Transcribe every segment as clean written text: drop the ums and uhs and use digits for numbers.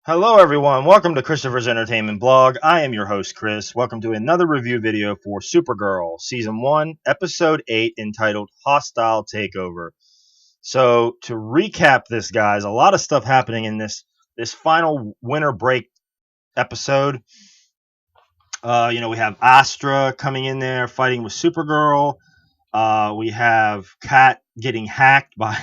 Hello, everyone. Welcome to Christopher's Entertainment Blog. I am your host, Chris. Welcome to another review video for Supergirl, Season 1, Episode 8, entitled Hostile Takeover. So, to recap this, guys, a lot of stuff happening in this final winter break episode. We have Astra coming in there fighting with Supergirl. We have Kat getting hacked by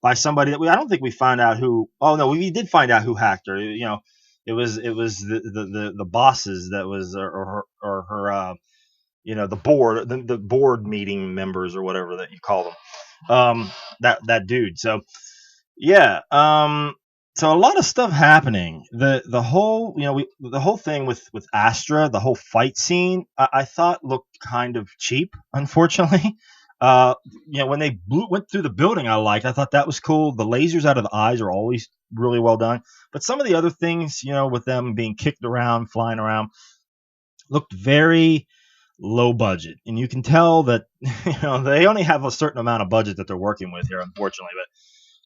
by somebody that I don't think we found out who. Oh no, we did find out who hacked her. It was the bosses that was or her the board the board meeting members or whatever that you call them. That dude. So yeah. So a lot of stuff happening. The whole the whole thing with Astra, the whole fight scene, I thought looked kind of cheap, unfortunately. Uh, when they went through the building, I thought that was cool. The lasers out of the eyes are always really well done. But some of the other things, with them being kicked around, flying around, looked very low budget, and you can tell that they only have a certain amount of budget that they're working with here, unfortunately.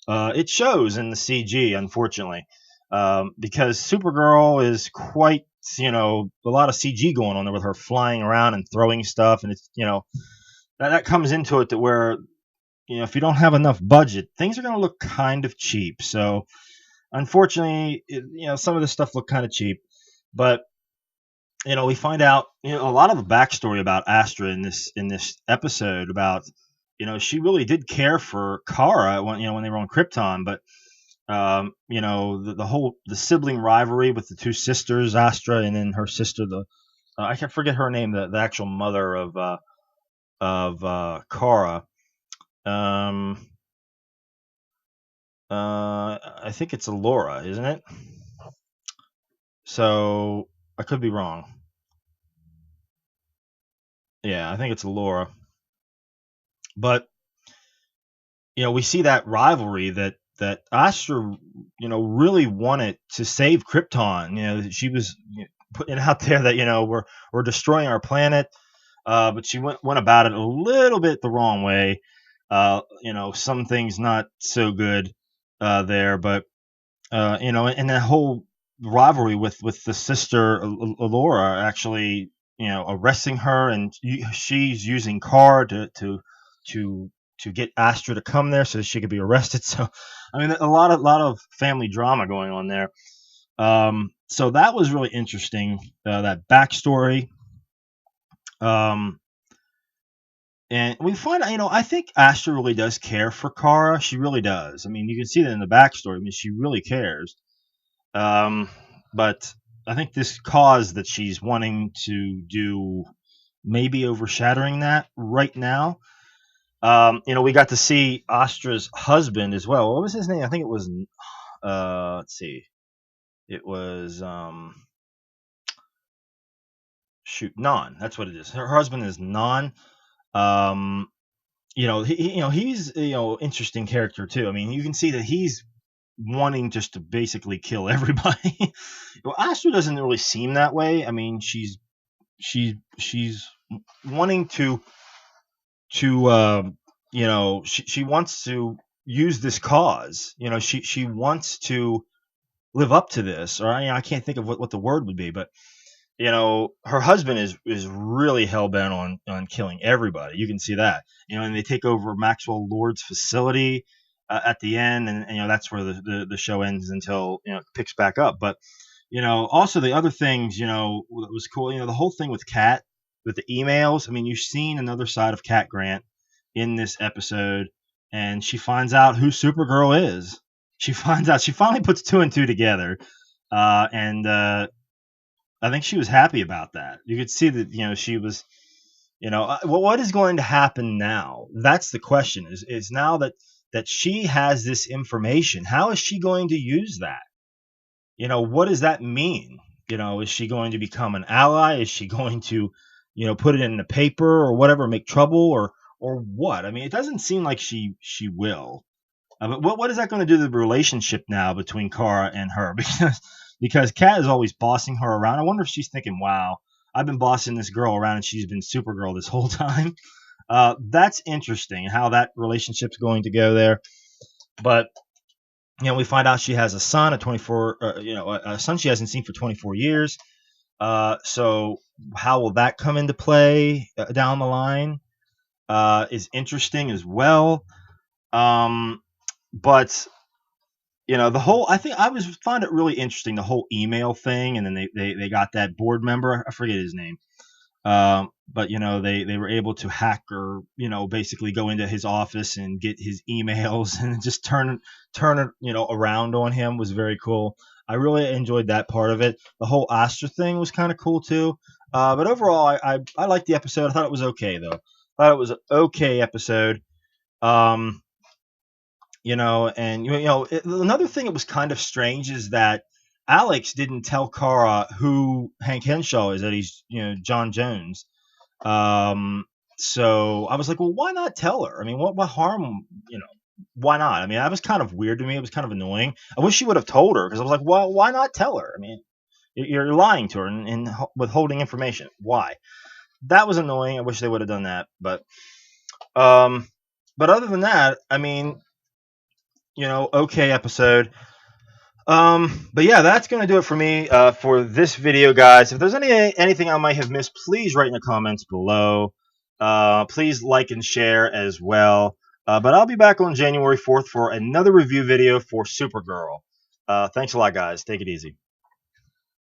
But it shows in the CG, unfortunately, because Supergirl is quite, a lot of CG going on there with her flying around and throwing stuff, and it's, that comes into it that where, if you don't have enough budget, things are going to look kind of cheap. So, unfortunately, some of this stuff looked kind of cheap, but we find out a lot of the backstory about Astra in this episode about she really did care for Kara when they were on Krypton, but the sibling rivalry with the two sisters, Astra and then her sister, the I can't forget her name, the actual mother of Kara. Um, I think it's Alora, isn't it? So I could be wrong. Yeah, I think it's Alora. But we see that rivalry that Astra, really wanted to save Krypton. She was putting it out there that we're destroying our planet, but she went about it a little bit the wrong way. Some things not so good there, but and that whole rivalry with the sister Alora actually arresting her, and she's using Car to to get Astra to come there so that she could be arrested. So, I mean, a lot of family drama going on there. So that was really interesting. That backstory. Um, and we find out, I think Astra really does care for Kara. She really does. I mean, you can see that in the backstory. I mean, she really cares. Um, but I think this cause that she's wanting to do maybe overshadowing that right now. We got to see Astra's husband as well. What was his name? I think it was let's see. It was Non. That's what it is. Her husband is Non. Um he's interesting character too. I mean, you can see that he's wanting just to basically kill everybody. Well, Astra doesn't really seem that way. I mean, she's wanting to she wants to use this cause. She wants to live up to this, or I can't think of what the word would be, but her husband is really hell bent on killing everybody. You can see that. And they take over Maxwell Lord's facility at the end, and that's where the show ends until it picks back up. But also the other things that was cool. The whole thing with Kat with the emails. I mean, you've seen another side of Kat Grant in this episode, and she finds out who Supergirl is. She finds out. She finally puts two and two together, and I think she was happy about that. You could see that she was. What is going to happen now? That's the question. Is now that she has this information, how is she going to use that? What does that mean? Is she going to become an ally? Is she going to, put it in the paper or whatever, make trouble or what? I mean, it doesn't seem like she will. But what is that going to do to the relationship now between Kara and her? Because Kat is always bossing her around. I wonder if she's thinking, "Wow, I've been bossing this girl around, and she's been Supergirl this whole time." That's interesting how that relationship's going to go there. But We find out she has a son, a son she hasn't seen for 24 years. So how will that come into play down the line? Is interesting as well. Um, but the whole I think I was find it really interesting, the whole email thing, and then they got that board member, I forget his name. But they were able to hack, or basically go into his office and get his emails and just turn it around on him. Was very cool. I really enjoyed that part of it. The whole Astra thing was kind of cool too. But overall, I liked the episode. I thought it was okay though. I thought it was an okay episode. Um, and another thing that was kind of strange is that Alex didn't tell Kara who Hank Henshaw is, that he's John Jones. um, so I was like, well, why not tell her? I mean, what harm? Why not? I mean, that was kind of weird to me. It was kind of annoying. I wish she would have told her, because I was like, well, why not tell her? I mean, you're lying to her and withholding information. Why? That was annoying. I wish they would have done that. Um, but other than that, I mean, okay episode. But yeah, that's gonna do it for me for this video, guys. If there's anything I might have missed, please write in the comments below. Please like and share as well. But I'll be back on January 4th for another review video for Supergirl. Thanks a lot, guys. Take it easy.